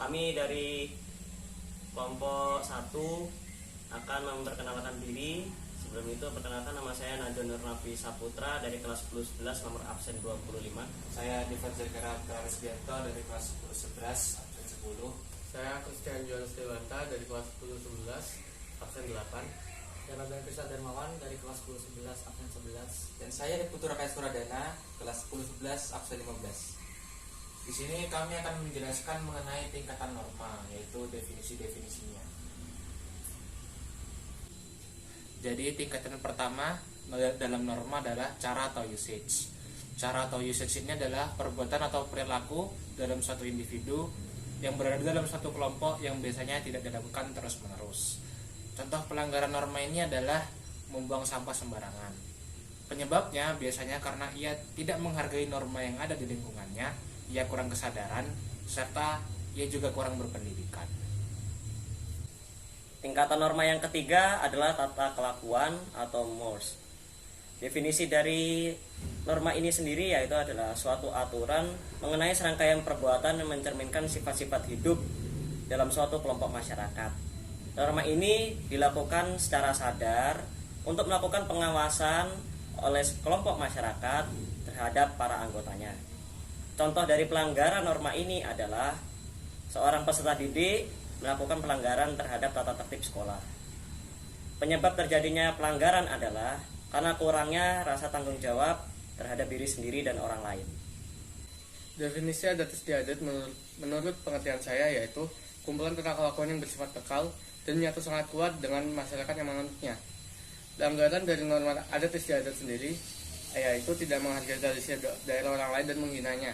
Kami dari kelompok 1 akan memperkenalkan diri. Sebelum itu perkenalkan, nama saya Najwa Nur Nafi Saputra dari kelas 10-11 nomor absen 25. Saya Divan Zerkara Praresbianto dari kelas 10-11 absen 10. Saya Christian Johannes Dewanta dari kelas 10-11 absen 8. Dan Raben Krista Darmawan dari kelas 10-11 absen 11. Dan saya Putra Kaya Suradana kelas 10-11 absen 15. Di sini kami akan menjelaskan mengenai tingkatan norma, yaitu definisi-definisinya. Jadi tingkatan pertama dalam norma adalah cara atau usage. Cara atau usage ini adalah perbuatan atau perilaku dalam suatu individu yang berada dalam suatu kelompok yang biasanya tidak dilakukan terus-menerus. Contoh pelanggaran norma ini adalah membuang sampah sembarangan. Penyebabnya biasanya karena ia tidak menghargai norma yang ada di lingkungannya, ia kurang kesadaran, serta ia juga kurang berpendidikan. Tingkatan norma yang ketiga adalah tata kelakuan atau mores. Definisi dari norma ini sendiri yaitu adalah suatu aturan mengenai serangkaian perbuatan yang mencerminkan sifat-sifat hidup dalam suatu kelompok masyarakat. Norma ini dilakukan secara sadar untuk melakukan pengawasan oleh kelompok masyarakat terhadap para anggotanya. Contoh dari pelanggaran norma ini adalah seorang peserta didik melakukan pelanggaran terhadap tata tertib sekolah. Penyebab terjadinya pelanggaran adalah karena kurangnya rasa tanggung jawab terhadap diri sendiri dan orang lain. Definisi adat istiadat menurut pengertian saya yaitu kumpulan tata kelakuan yang bersifat kekal dan menyatu sangat kuat dengan masyarakat yang menganutnya. Pelanggaran dari norma adat istiadat sendiri yaitu tidak menghargai tradisi daerah orang lain dan menghinanya.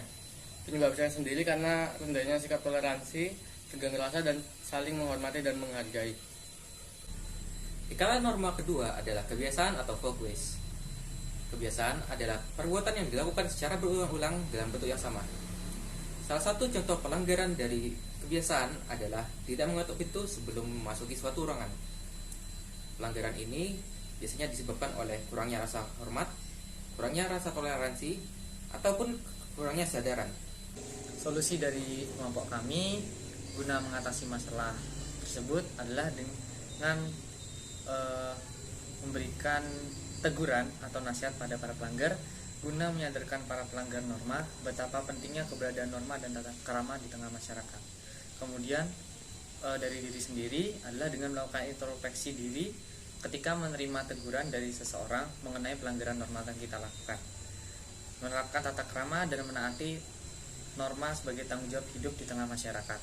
Penyebabnya sendiri karena rendahnya sikap toleransi, tegang rasa, dan saling menghormati dan menghargai. Tingkatan norma kedua adalah kebiasaan atau folkways. Kebiasaan adalah perbuatan yang dilakukan secara berulang-ulang dalam bentuk yang sama. Salah satu contoh pelanggaran dari kebiasaan adalah tidak mengetuk pintu sebelum memasuki suatu ruangan. Pelanggaran ini biasanya disebabkan oleh kurangnya rasa hormat, kurangnya rasa toleransi, ataupun kurangnya kesadaran. Solusi dari kelompok kami guna mengatasi masalah tersebut adalah dengan memberikan teguran atau nasihat pada para pelanggar guna menyadarkan para pelanggar norma betapa pentingnya keberadaan norma dan tata krama di tengah masyarakat. Kemudian dari diri sendiri adalah dengan melakukan introspeksi diri ketika menerima teguran dari seseorang mengenai pelanggaran norma yang kita lakukan. Menerapkan tata krama dan menaati norma sebagai tanggung jawab hidup di tengah masyarakat.